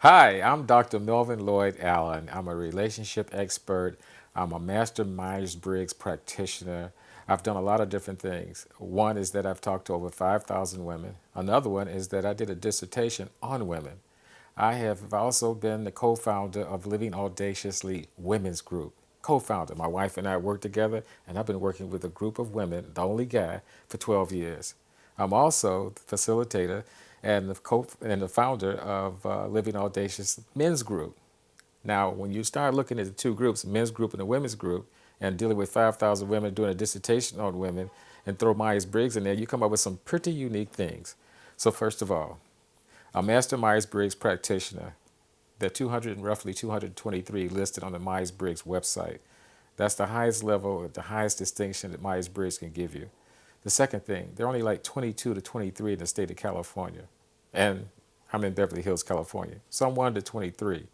Hi, I'm Dr. Melvin Lloyd Allen. I'm a relationship expert. I'm a master Myers Briggs practitioner. I've done a lot of different things. One is that I've talked to over 5,000 women. Another one is that I did a dissertation on women. I have also been the co founder of Living Audaciously Women's Group. Co founder. My wife and I work together, and I've been working with a group of women, the only guy, for 12 years. I'm also the facilitator and the founder of Living Audacious Men's Group. Now, when you start looking at the two groups, men's group and the women's group, and dealing with 5,000 women doing a dissertation on women, and throw Myers Briggs in there, you come up with some pretty unique things. So, first of all, a master Myers Briggs practitioner. There are 200 and roughly 223 listed on the Myers Briggs website. That's the highest level, the highest distinction that Myers Briggs can give you. The second thing, there are only like 22 to 23 in the state of California. And I'm in Beverly Hills, California. So I'm 1 to 23.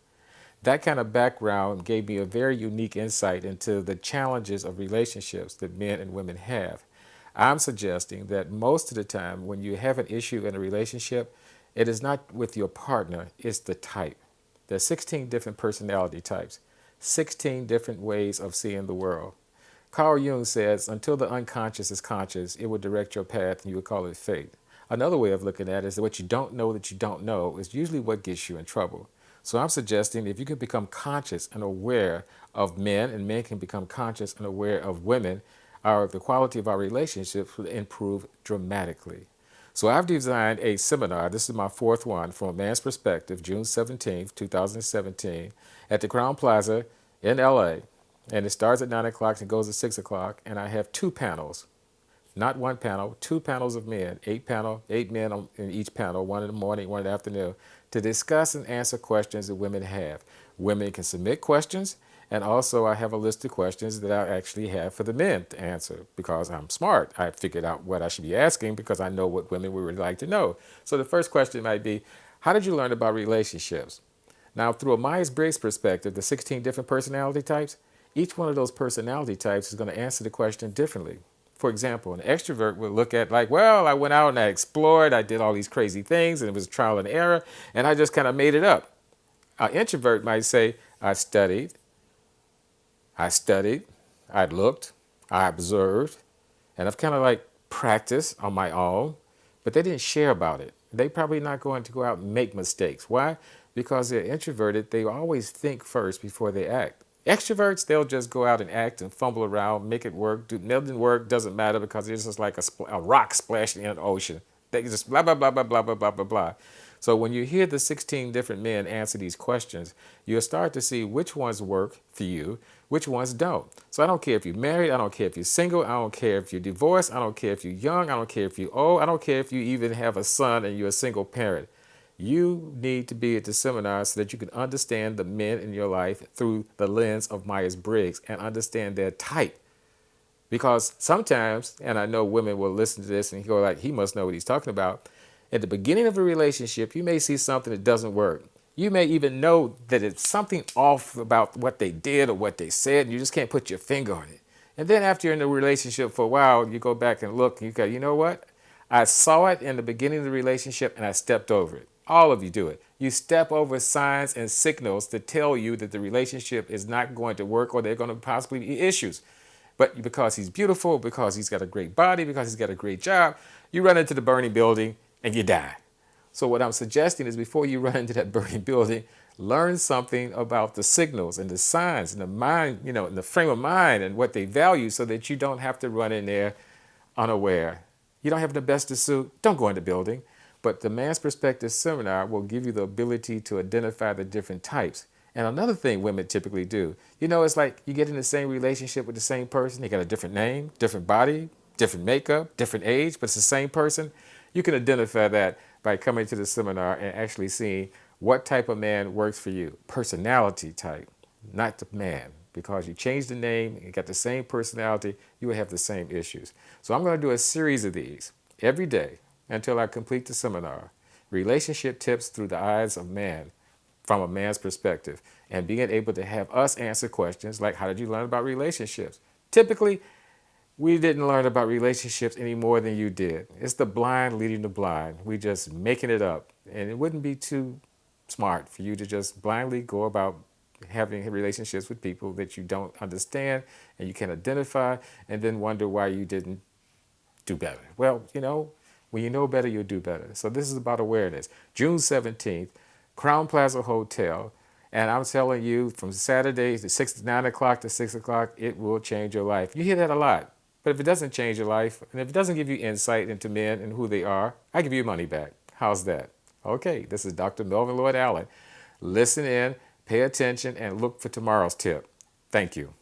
That kind of background gave me a very unique insight into the challenges of relationships that men and women have. I'm suggesting that most of the time when you have an issue in a relationship, it is not with your partner, it's the type. There's 16 different personality types, 16 different ways of seeing the world. Carl Jung says, until the unconscious is conscious, it will direct your path and you would call it fate. Another way of looking at it is that what you don't know that you don't know is usually what gets you in trouble. So I'm suggesting if you can become conscious and aware of men, and men can become conscious and aware of women, the quality of our relationships will improve dramatically. So I've designed a seminar. This is my fourth one from a man's perspective, June 17th, 2017, at the Crown Plaza in LA. And it starts at 9 o'clock and goes to 6 o'clock. And I have two panels, not one panel, two panels of men, eight men in each panel, one in the morning, one in the afternoon, to discuss and answer questions that women have. Women can submit questions, and also I have a list of questions that I actually have for the men to answer because I'm smart. I figured out what I should be asking because I know what women would really like to know. So the first question might be, how did you learn about relationships? Now, through a Myers-Briggs perspective, the 16 different personality types, each one of those personality types is going to answer the question differently. For example, an extrovert will look at like, well, I went out and I explored, I did all these crazy things, and it was trial and error, and I just kind of made it up. An introvert might say, I studied, I looked, I observed, and I've kind of like practiced on my own, but they didn't share about it. They probably not going to go out and make mistakes. Why? Because they're introverted, they always think first before they act. Extroverts, they'll just go out and act and fumble around, make it work. Nothing work, doesn't matter because it's just like a rock splashing in an ocean. They just blah, blah, blah, blah, blah, blah, blah, blah, blah. So when you hear the 16 different men answer these questions, you'll start to see which ones work for you, which ones don't. So I don't care if you're married, I don't care if you're single, I don't care if you're divorced, I don't care if you're young, I don't care if you're old, I don't care if you even have a son and you're a single parent. You need to be at the seminar so that you can understand the men in your life through the lens of Myers Briggs and understand their type. Because sometimes, and I know women will listen to this and go like, he must know what he's talking about. At the beginning of a relationship, you may see something that doesn't work. You may even know that it's something off about what they did or what they said, and you just can't put your finger on it. And then after you're in a relationship for a while, you go back and look, and you go, you know what? I saw it in the beginning of the relationship, and I stepped over it. All of you do it. You step over signs and signals to tell you that the relationship is not going to work or there are going to possibly be issues. But because he's beautiful, because he's got a great body, because he's got a great job, you run into the burning building and you die. So what I'm suggesting is before you run into that burning building, learn something about the signals and the signs and the mind, and the frame of mind and what they value so that you don't have to run in there unaware. You don't have the best of suit, don't go in the building. But the Man's Perspective seminar will give you the ability to identify the different types. And another thing women typically do, it's like you get in the same relationship with the same person. They got a different name, different body, different makeup, different age, but it's the same person. You can identify that by coming to the seminar and actually seeing what type of man works for you. Personality type, not the man. Because you change the name, you got the same personality, you will have the same issues. So I'm going to do a series of these every day until I complete the seminar. Relationship tips through the eyes of man, from a man's perspective, and being able to have us answer questions like, how did you learn about relationships? Typically, we didn't learn about relationships any more than you did. It's the blind leading the blind. We just making it up. And it wouldn't be too smart for you to just blindly go about having relationships with people that you don't understand and you can identify, and then wonder why you didn't do better. Well, when you know better, you'll do better. So this is about awareness. June 17th, Crown Plaza Hotel. And I'm telling you, from Saturday to 9 o'clock to 6 o'clock, it will change your life. You hear that a lot. But if it doesn't change your life, and if it doesn't give you insight into men and who they are, I give you your money back. How's that? Okay, this is Dr. Melvin Lloyd Allen. Listen in, pay attention, and look for tomorrow's tip. Thank you.